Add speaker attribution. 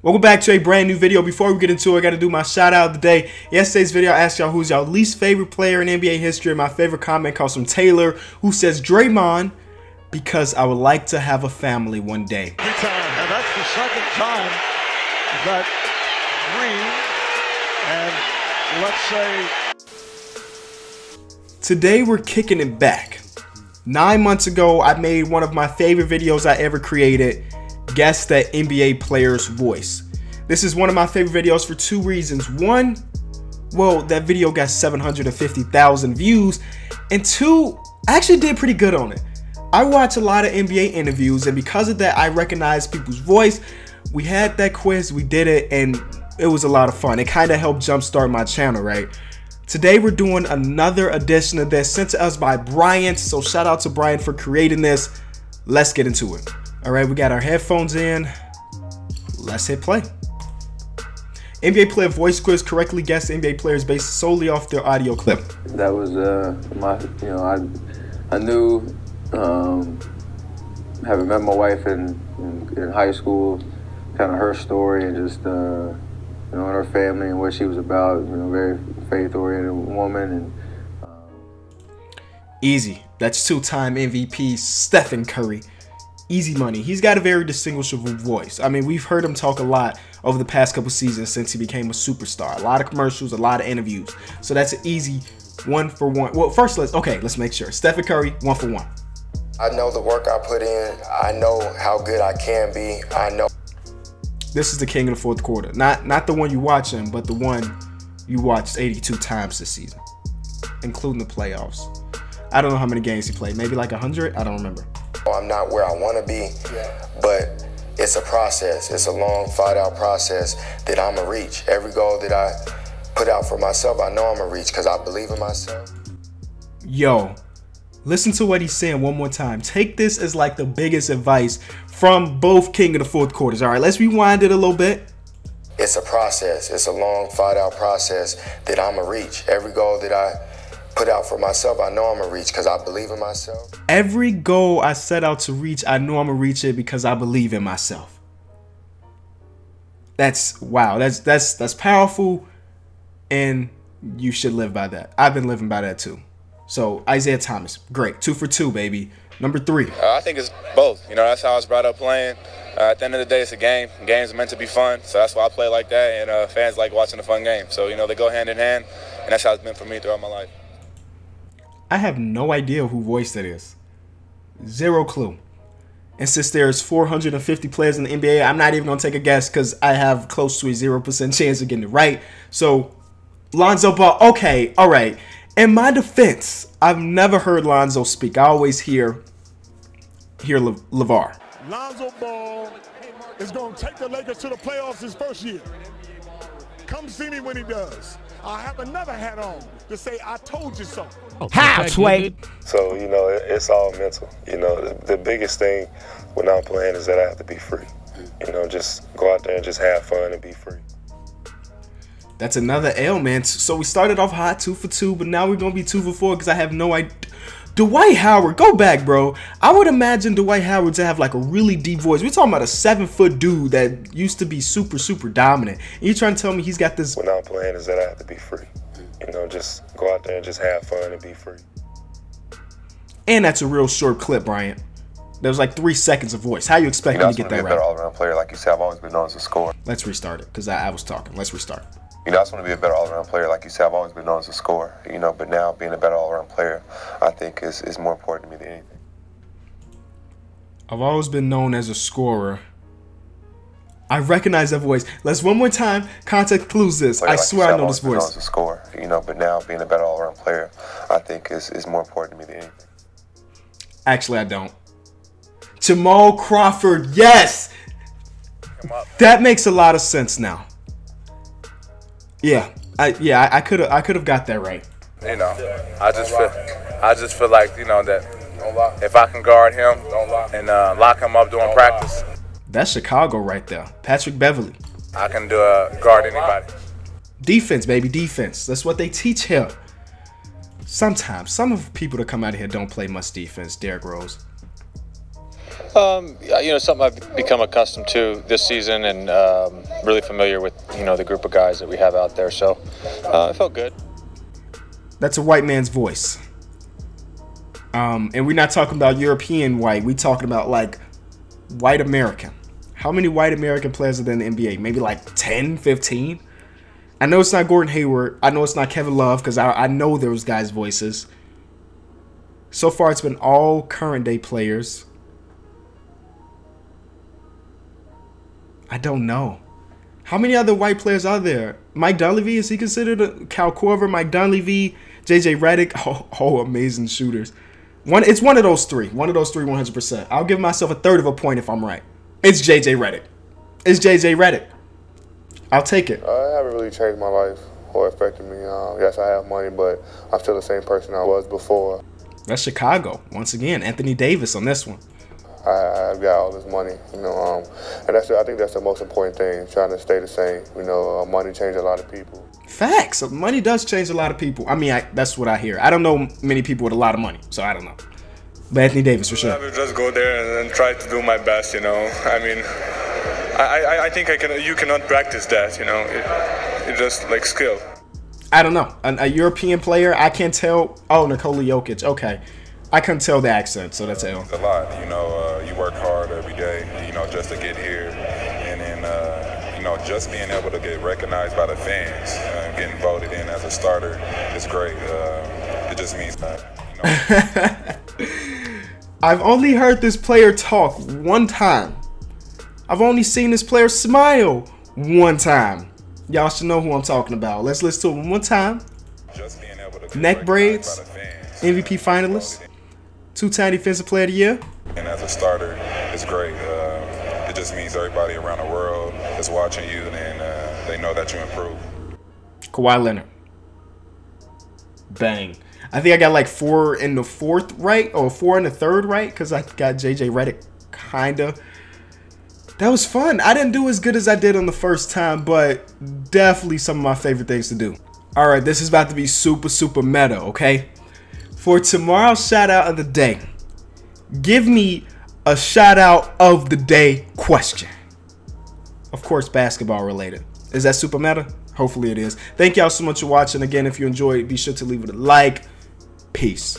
Speaker 1: Welcome back to a brand new video. Before we get into it, I got to do my shout out of the day. Yesterday's video, I asked y'all who's y'all least favorite player in NBA history. My favorite comment comes from Taylor, who says Draymond, because I would like to have a family one day.
Speaker 2: And that's the second time that Green, and let's say...
Speaker 1: Today we're kicking it back. 9 months ago, I made one of my favorite videos I ever created. Guess that NBA player's voice. This is one of my favorite videos for two reasons. One, well, that video got 750,000 views. And two, I actually did pretty good on it. I watch a lot of NBA interviews, and because of that, I recognize people's voice. We had that quiz, we did it, and it was a lot of fun. It kind of helped jumpstart my channel, right? Today we're doing another edition of this sent to us by Bryant. So shout out to Bryant for creating this. Let's get into it. All right, we got our headphones in. Let's hit play. NBA player voice quiz. Correctly guessed NBA players based solely off their audio clip.
Speaker 3: That was I knew, having met my wife in high school, kind of her story and just her family and what she was about. Very faith-oriented woman. And
Speaker 1: easy. That's two-time MVP Stephen Curry. Easy money. He's got a very distinguishable voice. I mean, we've heard him talk a lot over the past couple seasons since he became a superstar. A lot of commercials, a lot of interviews. So that's an easy 1 for 1. Well, first let's make sure. Stephen Curry, 1 for 1.
Speaker 4: I know the work I put in. I know how good I can be. I know.
Speaker 1: This is the king of the fourth quarter. Not the one you watching, but the one you watched 82 times this season, including the playoffs. I don't know how many games he played. Maybe like 100? I don't remember.
Speaker 4: I'm not where I want to be, but it's a process. It's a long, thought-out process that I'm going to reach. Every goal that I put out for myself, I know I'm going to reach because I believe in myself.
Speaker 1: Yo, listen to what he's saying one more time. Take this as like the biggest advice from both king of the fourth quarters. All right, let's rewind it a little bit.
Speaker 4: It's a process. It's a long, thought-out process that I'm going to reach. Every goal that I put out for myself, I know I'm gonna reach because I believe in myself.
Speaker 1: Every goal I set out to reach, I know I'm gonna reach it because I believe in myself. That's wow. That's powerful, and you should live by that. I've been living by that too. So Isaiah Thomas, great, 2 for 2, baby. Number 3.
Speaker 5: I think it's both. That's how I was brought up playing. At the end of the day, it's a game. Games are meant to be fun, so that's why I play like that. And fans like watching a fun game. So they go hand in hand, and that's how it's been for me throughout my life.
Speaker 1: I have no idea who voice that is. Zero clue. And since there's 450 players in the NBA, I'm not even going to take a guess because I have close to a 0% chance of getting it right. So, Lonzo Ball, okay, all right. In my defense, I've never heard Lonzo speak. I always hear LeVar.
Speaker 2: Lonzo Ball is going to take the Lakers to the playoffs his first year. Come see me when he does. I have another hat on to say I told you so.
Speaker 6: How, Sway?
Speaker 7: So, it's all mental. The biggest thing when I'm playing is that I have to be free. Just go out there and just have fun and be free.
Speaker 1: That's another L, man. So we started off hot, 2 for 2, but now we're going to be 2 for 4 because I have no idea. Dwight Howard, go back, bro. I would imagine Dwight Howard to have like a really deep voice. We're talking about a 7-foot dude that used to be super, super dominant. And you're trying to tell me he's got this.
Speaker 7: When I'm playing is that I have to be free. Just go out there and just have fun and be free.
Speaker 1: And that's a real short clip, Bryant. There was like 3 seconds of voice. How you expect me to get that right?
Speaker 7: I just want to be a better all-around player. Like you said, I've always been known as a scorer.
Speaker 1: Let's restart it because I was talking. Let's restart.
Speaker 7: I just want to be a better all-around player. Like you said, I've always been known as a scorer. But now being a better all-around player, I think is more important to me than anything.
Speaker 1: I've always been known as a scorer. I recognize that voice. Let's one more time. Context clues this. I swear I know this voice.
Speaker 7: As a scorer, but now being a better all-around player, I think is more important to me than anything.
Speaker 1: Actually, I don't. Jamal Crawford, yes. That makes a lot of sense now. Yeah, I could have got that right.
Speaker 5: I just feel like that if I can guard him and lock him up during practice.
Speaker 1: That's Chicago right there. Patrick Beverley.
Speaker 5: I can guard anybody.
Speaker 1: Defense, baby, defense. That's what they teach here. Sometimes some of the people that come out of here don't play much defense. Derrick Rose.
Speaker 6: You know, something I've become accustomed to this season, and really familiar with, you know, the group of guys that we have out there. So it felt good.
Speaker 1: That's a white man's voice. And we're not talking about European white. We're talking about like white American. How many white American players are there in the NBA? Maybe like 10, 15? I know it's not Gordon Hayward. I know it's not Kevin Love, because I know those guys' voices. So far, it's been all current day players. I don't know. How many other white players are there? Mike Dunleavy, is he considered Cal Korver? Mike Dunleavy, JJ Redick. Oh, amazing shooters. It's one of those three. One of those three, 100%. I'll give myself a third of a point if I'm right. It's JJ Redick. It's JJ Redick. I'll take it.
Speaker 8: It haven't really changed my life or affected me. Yes, I have money, but I'm still the same person I was before.
Speaker 1: That's Chicago. Once again, Anthony Davis on this one.
Speaker 8: I've got all this money, you know, and I think that's the most important thing, trying to stay the same. You know, money changes a lot of people.
Speaker 1: Facts. Money does change a lot of people. I mean, that's what I hear. I don't know many people with a lot of money, so I don't know. But Anthony Davis, for sure.
Speaker 9: I will just go there and try to do my best, you know. I mean, I think you cannot practice that, you know. It's just like skill.
Speaker 1: I don't know. A European player, I can't tell. Oh, Nikola Jokic. Okay. I couldn't tell the accent, so that's L.
Speaker 10: It's a lot, you know. You work hard every day, you know, just to get here. And then, you know, just being able to get recognized by the fans, getting voted in as a starter is great. It just means that, you know.
Speaker 1: I've only heard this player talk one time. I've only seen this player smile one time. Y'all should know who I'm talking about. Let's listen to him one time.
Speaker 10: Just being able to
Speaker 1: neck braids, MVP finalist, two-time Defensive Player of the Year.
Speaker 10: And as a starter, it's great. It just means everybody around the world is watching you, and they know that you improve.
Speaker 1: Kawhi Leonard. Bang. I think I got like 4 in the 4th right, or 4 in the 3rd right, because I got JJ Redick, kinda. That was fun. I didn't do as good as I did on the first time, but definitely some of my favorite things to do. All right, this is about to be super, super meta, okay? For tomorrow's shout out of the day, give me a shout out of the day question. Of course, basketball related. Is that super meta? Hopefully it is. Thank y'all so much for watching. Again, if you enjoyed, be sure to leave it a like. Peace.